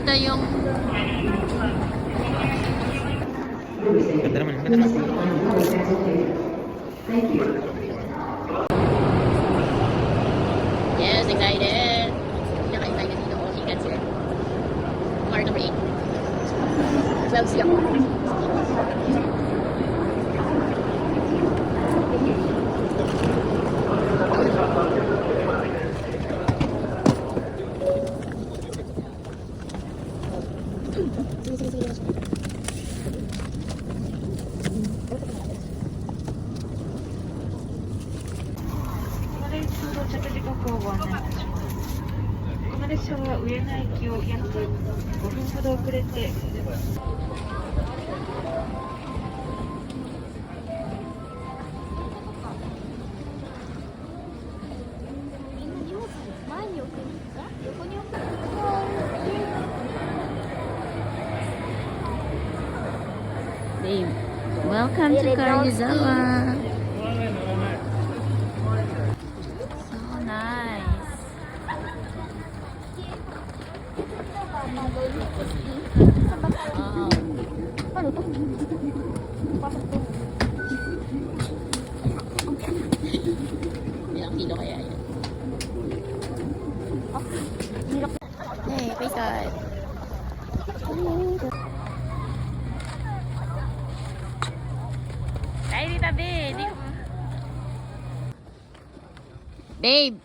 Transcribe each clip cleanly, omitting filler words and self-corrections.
Ganda yung... Ganda naman. Ganda naman. Yes, excited. Pinaka-excited dito. Oh, chickens here. Car number 8. 12 siya ko. Babe, welcome to Karuizawa. So nice. Ano to? Ilang kilo kaya yan? Hey, face guard. Ay, dito, babe. Babe.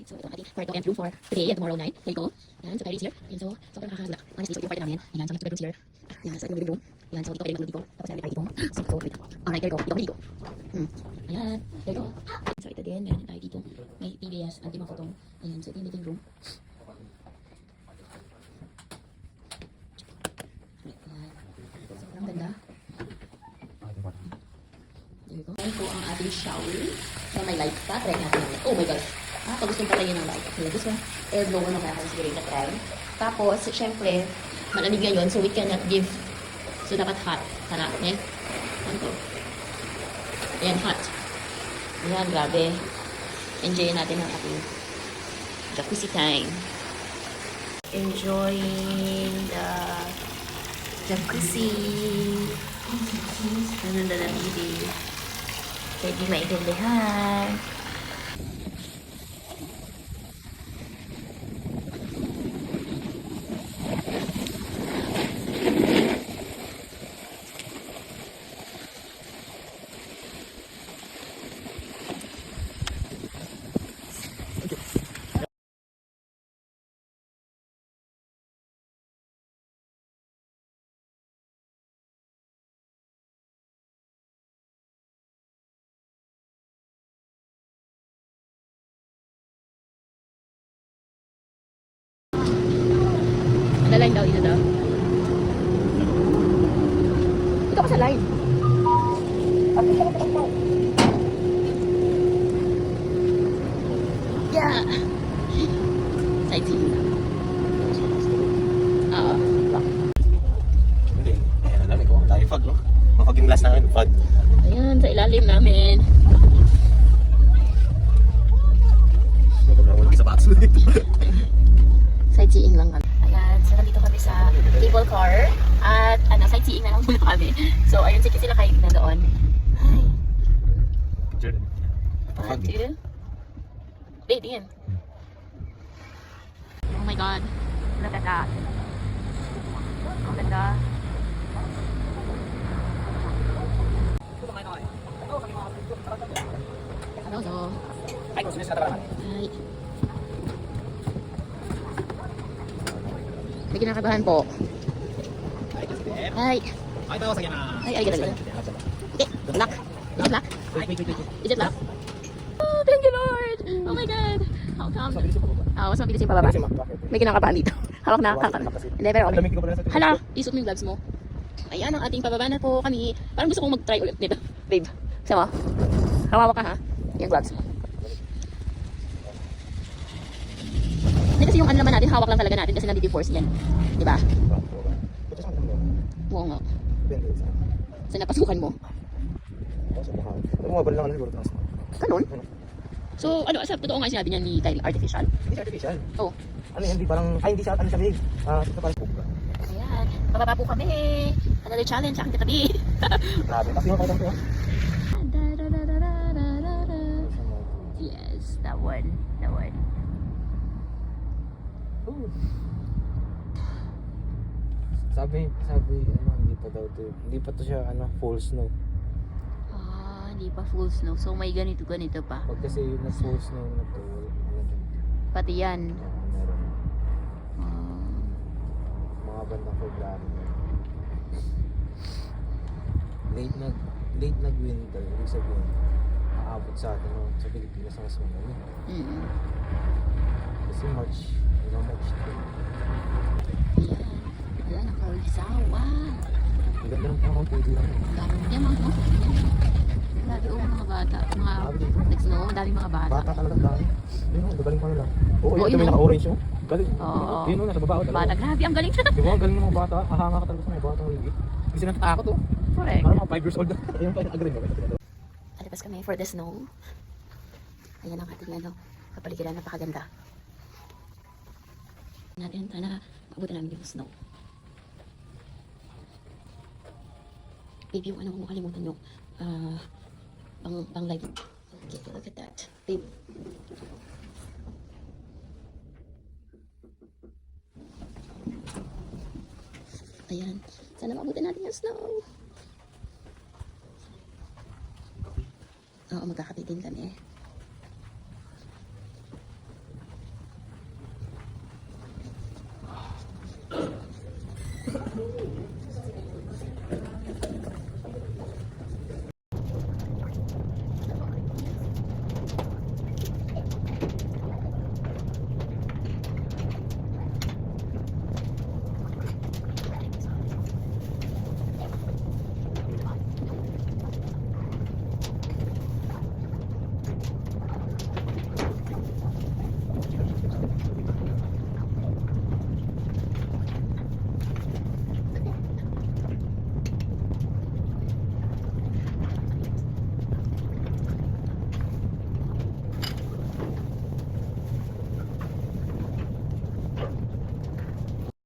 So ito ang ating kwarto and room for today and tomorrow night. There you go. Yan, so Kyrie is here. Yan, so sobrang nakakagulak. Honestly, so yung kwarto namin. Yan, so next bedrooms here. Yan, sa living room. Yan, so dito pwede mag-load dito. Tapos namin tayo dito. So wait. Alright, there you go. Dito kami dito. Ayan, there you go. So ito din, meron tayo dito. May PBS at limang photo. Ayan, so ito yung living room. Sobrang ganda. There you go. Ayan po ang ating shower. So may light pa. Try natin. Oh my gosh. Pag gustong pala yun ang light. Okay, this one, air blower na kaya siguro yung na-try. Tapos, syempre, malamig ngayon, so we cannot give, so dapat hot. Tara, ano to? Ayan, hot. Ayan, grabe. Enjoy natin ang ating jacuzzi time. Enjoying the jacuzzi. Ano na lang, hindi. Pwede maintindihan. Line daw dito daw. Ito ka sa line. Yeah. Sightseeing. Oo. Hindi. Ayan, alam ko. Tayo fog, no? Mapaging glass namin, fog. Ayan, sa ilalim namin. Walang sapatos na dito. Sightseeing lang kami. Ayan, so nandito kami sa cable car. At sightseeing na lang muna kami. So, ayun, sige sila kayo na doon. Hi. One, two. Wait, Ian. Oh my God. Look at that. Ang ganda. Hello. Hi. May kinakabahan po. Hi. Ay, ganda. Lock. Is it lock? Is it lock? Oh, thank you, Lord. Oh my God. How come? Mas mabilis yung pababa. May kinakabahan dito. Hawak na. Hawak na kasi. Hindi, pero Ang okay. lamig ko pala sa tingin Hala, ko. isot mo yung gloves mo. Ayan, ang ating pababa na po kami. Parang gusto kong mag-try ulit nito. Babe, sama. Hawawa ka ha. Yung gloves mo. Hindi kasi yung ano naman natin, hawak lang talaga natin kasi nandito-force yan. Diba? Ito sa akin mo. Oo nga. Depende sa akin. Sa napasukan mo. Oo, sa baka. Ito mga lang siguro trans. Ganun. So, ano, sa totoo nga yung sinabi niya ni Kylie, artificial. Hindi siya artificial. Oh. Ano yan, hindi parang, ay hindi siya, ano siya babe. Ito parang pugga. Ayan, pababa po kami. Another challenge sa aking katabi. Grabe, kasi yung pakitang ko. Yes, that one. That one. Sabi, ano, hindi pa to siya, full snow. Ah, hindi pa full snow. So, may ganito pa. Pag kasi yung full snow na to, Pati yan. meron Ah, mga bandang February. Late nag-winter, ibig sabihin, aabot sa atin, no, sa Pilipinas ang mas malamig. mm. Kasi March 2. Ayan. Ayan, nakaulisawa. Ang ganda ng parang pwede lang. Yan, mga mo. Grabe, mga bata. Mga nag-snow, madami mga bata. Bata talaga dami. Yun o, galing pa nila. Oo, Oo, ito yun may o. naka-orange yun. Galing. Oo. Yun o, nasa baba o Bata, dalawa. grabe, ang galing. Di ba, ang galing ng mga bata. Ahanga ka talaga sa mga bata. Hindi sila natatakot o. Correct. Parang mga 5 years old na. Ayun pa, agree mo. Alabas kami for the snow. Ayan ang ating ano, kapaligiran, napakaganda. Natin, sana mabuti namin yung snow. Babe, yung ano, kung makalimutan yung pang live. Okay, look at that. Babe. Ayan. Sana mabuti natin yung snow. Oo, magkakape din kami.